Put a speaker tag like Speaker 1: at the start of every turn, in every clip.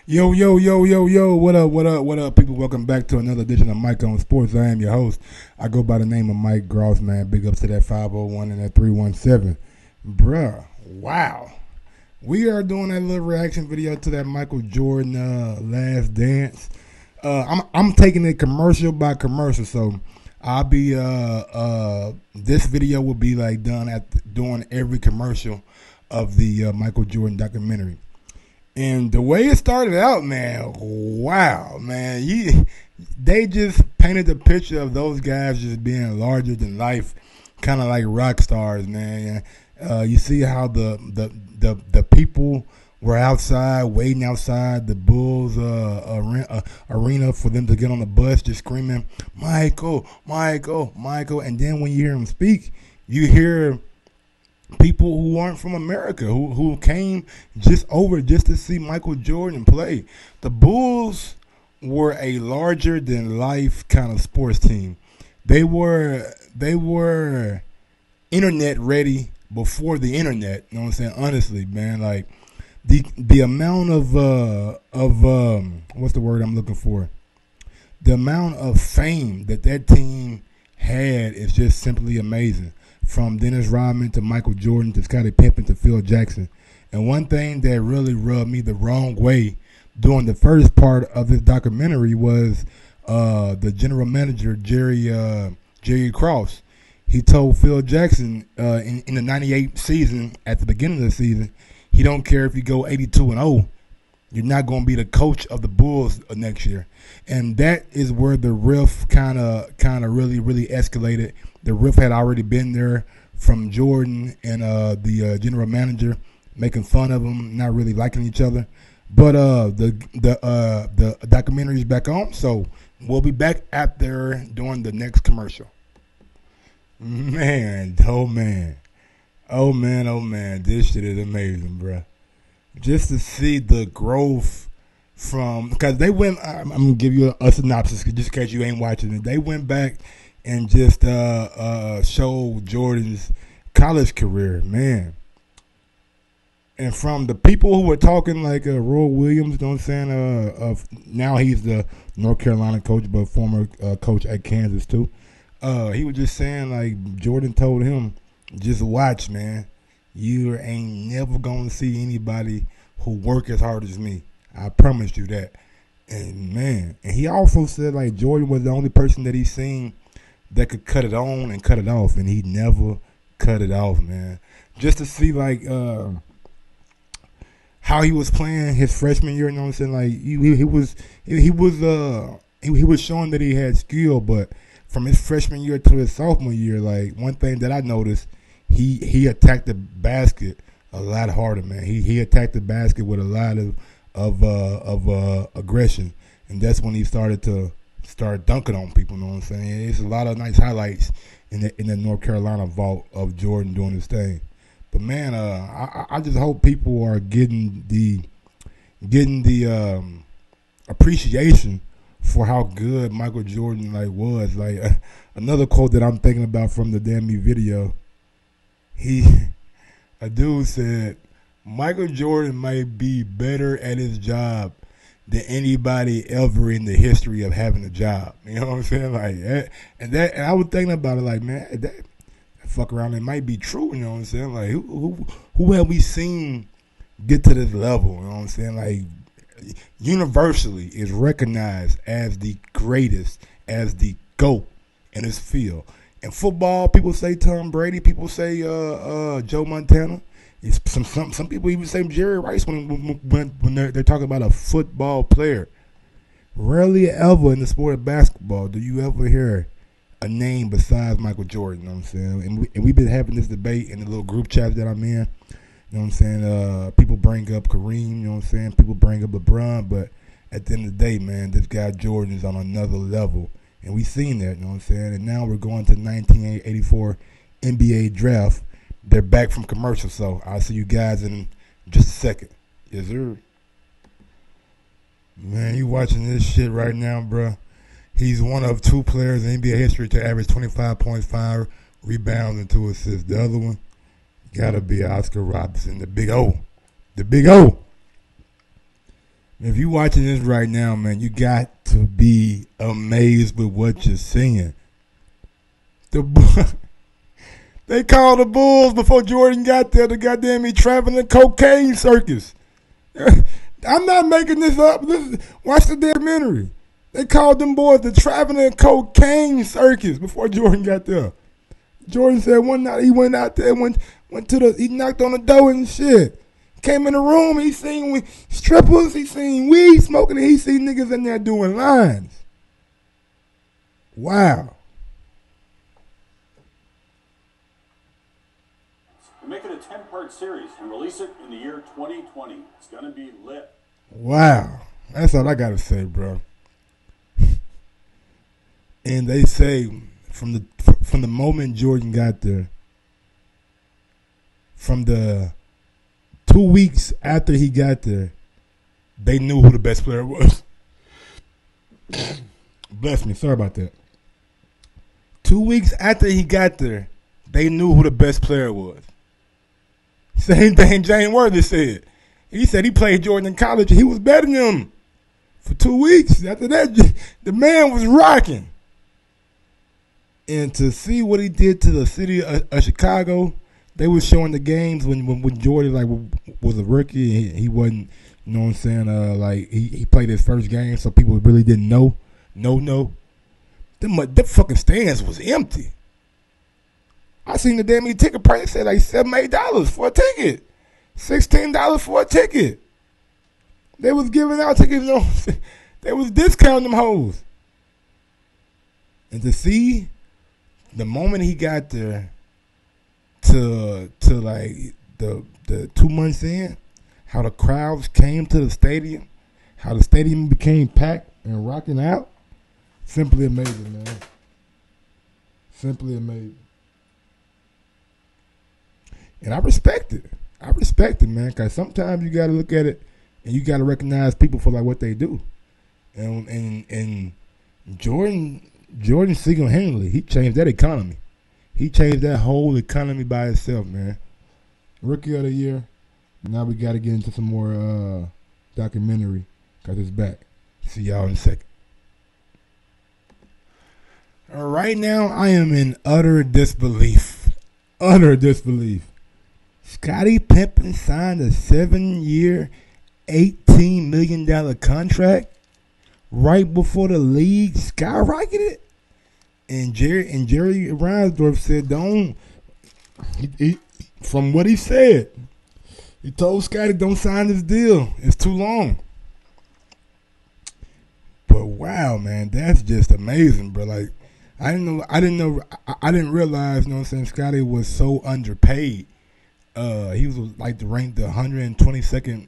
Speaker 1: Yo, yo, yo, yo, yo. What up, what up, what up, people? Welcome back to another edition of Mike on Sports. I am your host. I go by the name of Mike Gross, man. Big ups to that 501 and that 317. Bruh, wow. We are doing that little reaction video to that Michael Jordan Last Dance. I'm taking it commercial by commercial, so I'll be this video will be like done at doing every commercial of the Michael Jordan documentary. And the way it started out, man, wow, man, they just painted the picture of those guys just being larger than life, kind of like rock stars, man. You see how the people were outside, waiting outside the Bulls arena for them to get on the bus, just screaming, Michael, Michael, Michael. And then when you hear him speak, you hear people who aren't from America who came just over just to see Michael Jordan play. The Bulls were a larger than life kind of sports team. They were internet ready before the internet. You know what I'm saying? Honestly, man, like the amount of what's the word I'm looking for? The amount of fame that team had is just simply amazing. From Dennis Rodman to Michael Jordan to Scottie Pippen to Phil Jackson. And one thing that really rubbed me the wrong way during the first part of this documentary was the general manager, Jerry Cross. He told Phil Jackson in the 98 season, at the beginning of the season, he don't care if you go 82-0. You're not going to be the coach of the Bulls next year. And that is where the riff kind of really escalated. The riff had already been there from Jordan and the general manager making fun of him, not really liking each other. But the documentary is back on, so we'll be back out there during the next commercial. Man, oh man, oh man, oh man, this shit is amazing, bruh. Just to see the growth from, because they went, I'm gonna give you a synopsis just in case you ain't watching it. They went back and just showed Jordan's college career, man. And from the people who were talking, like Roy Williams, you know what I'm saying? Now he's the North Carolina coach, but former coach at Kansas too. He was just saying, like, Jordan told him, just watch, man. You ain't never gonna see anybody who work as hard as me. I promise you that. And man, and he also said, like, Jordan was the only person that he seen that could cut it on and cut it off, and he never cut it off, man. Just to see, like, how he was playing his freshman year, you know what I'm saying? Like, he was showing that he had skill, but from his freshman year to his sophomore year, like, one thing that I noticed, he attacked the basket a lot harder, man. He attacked the basket with a lot of aggression, and that's when he started to start dunking on people. You know what I'm saying? It's a lot of nice highlights in the North Carolina vault of Jordan doing his thing. But man, I just hope people are getting the appreciation for how good Michael Jordan was. Like another quote that I'm thinking about from the damn me video. A dude said, Michael Jordan might be better at his job than anybody ever in the history of having a job. You know what I'm saying? Like that, and I was thinking about it, like, man, that fuck around, it might be true. You know what I'm saying? Like who have we seen get to this level? You know what I'm saying? Like universally is recognized as the greatest, as the GOAT in his field. In football, people say Tom Brady. People say Joe Montana. Some people even say Jerry Rice when they're talking about a football player. Rarely ever in the sport of basketball do you ever hear a name besides Michael Jordan. You know what I'm saying? And we've been having this debate in the little group chat that I'm in. You know what I'm saying? People bring up Kareem. You know what I'm saying? People bring up LeBron. But at the end of the day, man, this guy Jordan is on another level. And we've seen that, you know what I'm saying? And now we're going to 1984 NBA draft. They're back from commercial, so I'll see you guys in just a second. Yes, sir. Man, you watching this shit right now, bro. He's one of two players in NBA history to average 25.5 rebounds and 2 assists. The other one gotta be Oscar Robertson, the big O. The big O. If you watching this right now, man, you got to be amazed with what you're seeing. They called the Bulls before Jordan got there the goddamn traveling cocaine circus. I'm not making this up. Watch the documentary. They called them boys the traveling cocaine circus before Jordan got there. Jordan said one night he went out there, went to he knocked on the door and shit. Came in the room, he seen strippers, he seen weed smoking, and he seen niggas in there doing lines. Wow.
Speaker 2: Make it a 10-part series and release it in the year 2020. It's gonna be lit.
Speaker 1: Wow. That's all I gotta say, bro. And they say from the moment Jordan got there, from the 2 weeks after he got there, they knew who the best player was. Bless me, sorry about that. 2 weeks after he got there, they knew who the best player was. Same thing James Worthy said. He said he played Jordan in college and he was better than him for 2 weeks. After that, the man was rocking. And to see what he did to the city of Chicago, they were showing the games when Jordan was a rookie. He wasn't, you know what I'm saying? He played his first game, so people really didn't know. The fucking stands was empty. I seen the damn ticket price say like $7, $8 for a ticket, $16 for a ticket. They was giving out tickets, you know, they was discounting them hoes. And to see the moment he got there to like the 2 months in, how the crowds came to the stadium, how the stadium became packed and rocking out, simply amazing, man. Simply amazing. And I respect it. Man, because sometimes you got to look at it and you got to recognize people for like what they do. And Jordan single-handedly, he changed that economy. He changed that whole economy by himself, man. Rookie of the year. Now we got to get into some more documentary because it's back. See y'all in a second. Right now, I am in utter disbelief. Scottie Pippen signed a 7-year, $18 million contract right before the league skyrocketed. And Jerry Reinsdorf said, from what he said, he told Scottie, don't sign this deal. It's too long. But wow, man, that's just amazing, bro. Like, I didn't realize, you know what I'm saying, Scottie was so underpaid. He was like ranked the 122nd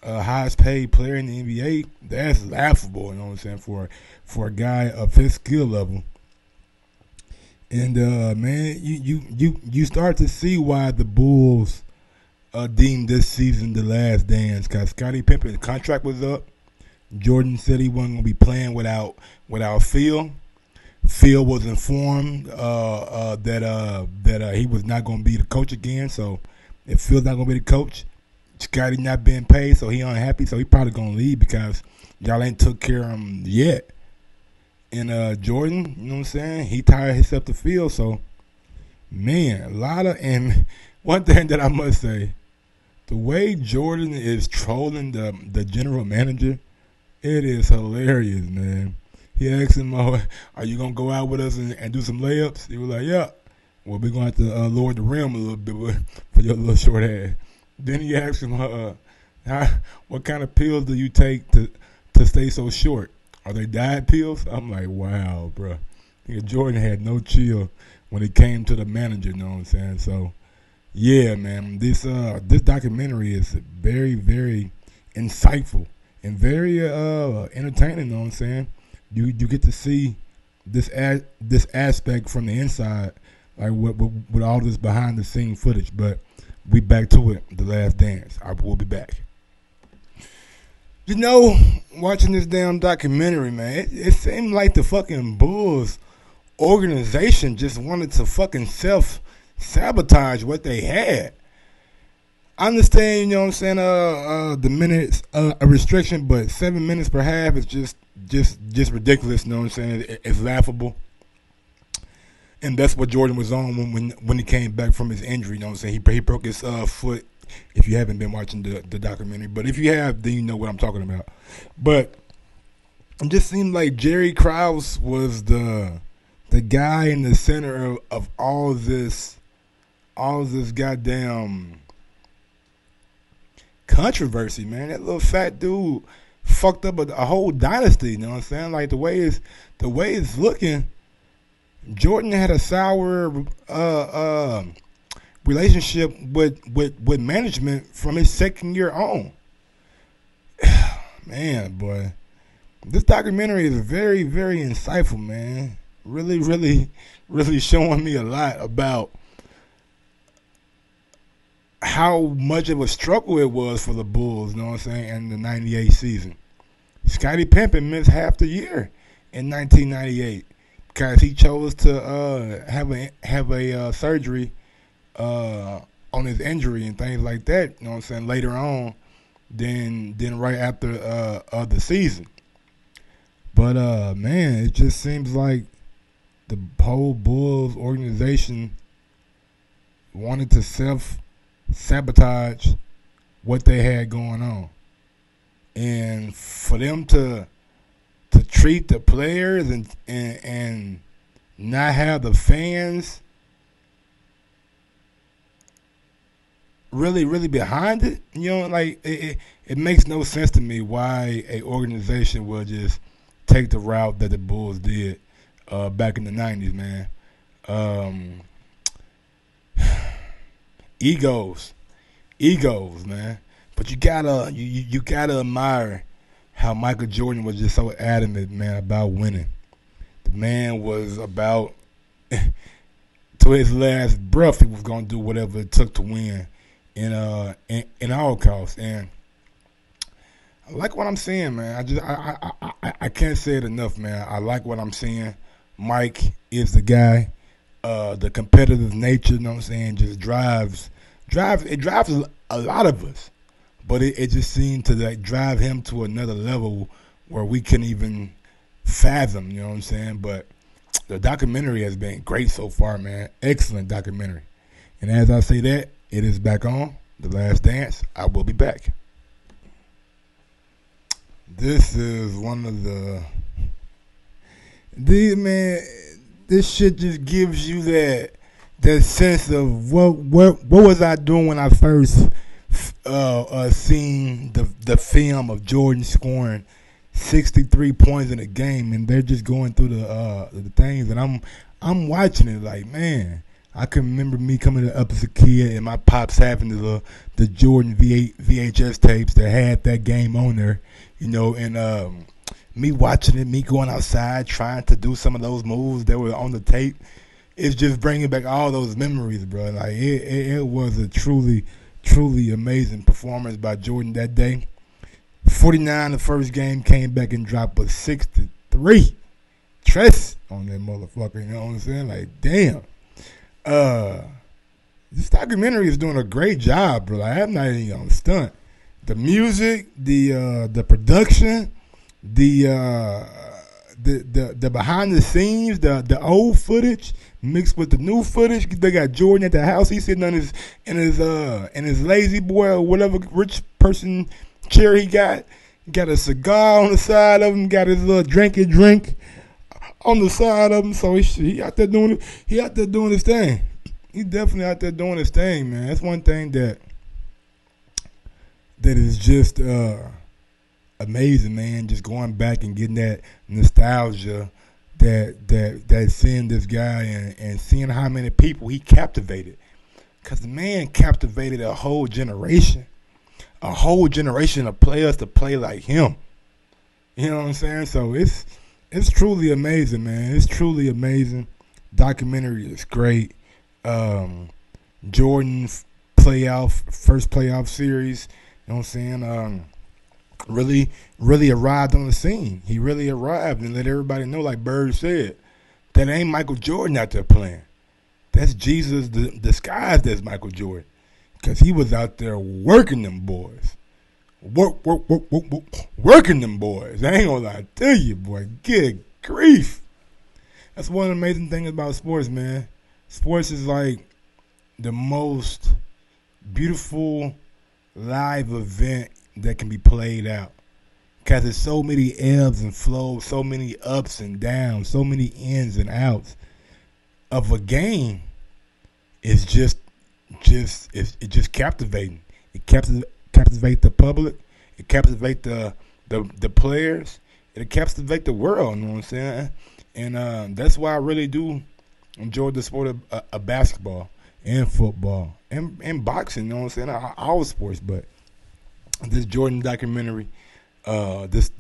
Speaker 1: highest paid player in the NBA. That's laughable, you know what I'm saying, for a guy of his skill level. And man, you start to see why the Bulls deemed this season the last dance, because Scottie Pippen's contract was up. Jordan said he wasn't gonna be playing without Phil. Phil was informed that he was not gonna be the coach again. So if Phil's not gonna be the coach, Scottie not being paid, so he unhappy. So he probably gonna leave because y'all ain't took care of him yet. And Jordan, you know what I'm saying, he tired himself to Phil. So man, and one thing that I must say, the way Jordan is trolling the general manager, it is hilarious, man. He asked him, are you going to go out with us and do some layups? He was like, yeah. Well, we're going to have to lower the rim a little bit for your little short ass. Then he asked him, what kind of pills do you take to stay so short? Are they diet pills? I'm like, wow, bro. Jordan had no chill when it came to the manager, you know what I'm saying? So, yeah, man, this documentary is very, very insightful and very entertaining, you know what I'm saying? You get to see this aspect from the inside, like with all this behind the scene footage. But we back to it, The Last Dance. I will be back. You know, watching this damn documentary, man, it seemed like the fucking Bulls organization just wanted to fucking self-sabotage what they had. I understand, you know what I'm saying, the minutes a restriction, but 7 minutes per half is just ridiculous. You know what I'm saying? It's laughable, and that's what Jordan was on when he came back from his injury. You know what I'm saying? He broke his foot. If you haven't been watching the documentary, but if you have, then you know what I'm talking about. But it just seemed like Jerry Krause was the guy in the center of all this goddamn controversy, man. That little fat dude fucked up a whole dynasty. You know what I'm saying? Like the way it's looking, Jordan had a sour relationship with management from his second year on. Man, boy, this documentary is very, very insightful, man. Really, really, really showing me a lot about how much of a struggle it was for the Bulls, you know what I'm saying, in the 98 season. Scottie Pippen missed half the year in 1998 because he chose to have a surgery on his injury and things like that, you know what I'm saying, later on than right after the season. But man, it just seems like the whole Bulls organization wanted to sabotage what they had going on, and for them to treat the players and not have the fans really behind it. You know, like it makes no sense to me why a organization will just take the route that the Bulls did back in the 90s, man. Egos, man. But you gotta admire how Michael Jordan was just so adamant, man, about winning. The man was about to his last breath, he was gonna do whatever it took to win in all costs. And I like what I'm seeing, man. I can't say it enough, man. I like what I'm seeing. Mike is the guy. The competitive nature, you know what I'm saying, just drives a lot of us. But it just seemed to like drive him to another level where we couldn't even fathom, you know what I'm saying? But the documentary has been great so far, man. Excellent documentary. And as I say that, it is back on The Last Dance. I will be back. This is one of man, this shit just gives you that sense of what was I doing when I first seen the film of Jordan scoring 63 points in a game, and they're just going through the things, and I'm watching it like, man, I can remember me coming up as a kid and my pops having the Jordan VHS tapes that had that game on there, you know, and me watching it, me going outside trying to do some of those moves that were on the tape. It's just bringing back all those memories, bro. Like it was a truly amazing performance by Jordan that day. 49 the first game, came back and dropped a 63 Tress on that motherfucker, you know what I'm saying? Like, damn. This documentary is doing a great job, bro. Like, I'm not even on stunt. The music, the production, the behind the scenes, the old footage mixed with the new footage. They got Jordan at the house. He's sitting on in his lazy boy or whatever rich person chair he got. Got a cigar on the side of him. Got his little drink on the side of him. So he out there doing his thing. He definitely out there doing his thing, man. That's one thing that is just amazing, man. Just going back and getting that nostalgia that seeing this guy and seeing how many people he captivated. Because the man captivated a whole generation of players to play like him. You know what I'm saying? So it's truly amazing, man. It's truly amazing. Documentary is great. Jordan's first playoff series, you know what I'm saying? Really arrived on the scene. He really arrived and let everybody know, like Bird said, that ain't Michael Jordan out there playing. That's Jesus disguised as Michael Jordan. Because he was out there working them boys. Working them boys. I ain't gonna lie to you, boy. Good grief. That's one of the amazing things about sports, man. Sports is like the most beautiful live event that can be played out. Because there's so many ebbs and flows, so many ups and downs, so many ins and outs of a game. It's just captivating. It captivates the public. It captivates the players. It captivates the world. You know what I'm saying? And that's why I really do enjoy the sport of basketball and football and boxing. You know what I'm saying? All sports, but this Jordan documentary, this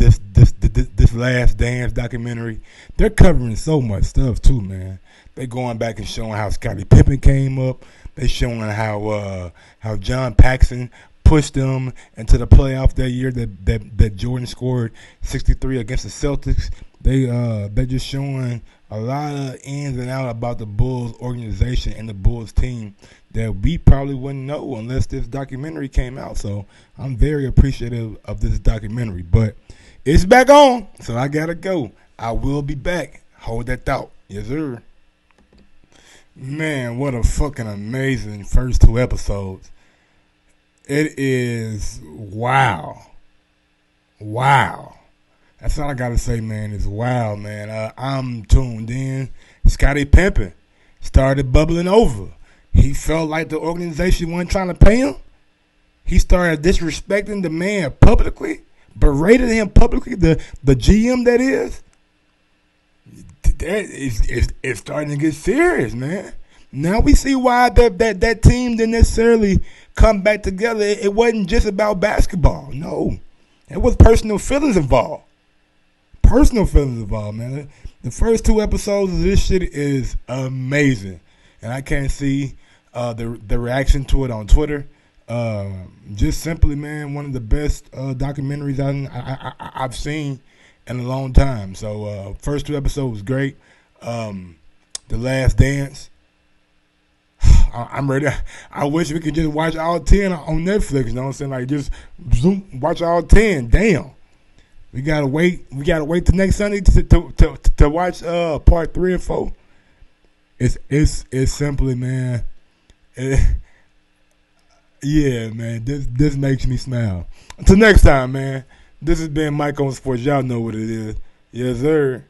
Speaker 1: Last Dance documentary, they're covering so much stuff too, man. They going back and showing how Scottie Pippen came up. They showing how John Paxson pushed them into the playoff that year that Jordan scored 63 against the Celtics. They're just showing a lot of ins and outs about the Bulls organization and the Bulls team that we probably wouldn't know unless this documentary came out. So I'm very appreciative of this documentary. But it's back on, so I gotta go. I will be back. Hold that thought. Yes, sir. Man, what a fucking amazing first 2 episodes. It is wow. Wow. That's all I gotta say, man. It's wow, man. I'm tuned in. Scottie Pippen started bubbling over. He felt like the organization wasn't trying to pay him. He started disrespecting the man publicly, berated him publicly, the GM that is. It's starting to get serious, man. Now we see why that team didn't necessarily come back together. It wasn't just about basketball. No. It was personal feelings involved. Man. The first 2 episodes of this shit is amazing. And I can't see the reaction to it on Twitter. Just simply, man, one of the best documentaries I've seen in a long time. So first 2 episodes was great. The Last Dance. I'm ready. I wish we could just watch all 10 on Netflix. You know what I'm saying? Like just watch all 10. Damn. We gotta wait. We gotta wait till next Sunday to watch part 3 and 4. It's simply, man. Yeah, man. This makes me smile. Until next time, man. This has been Mike on Sports. Y'all know what it is. Yes, sir.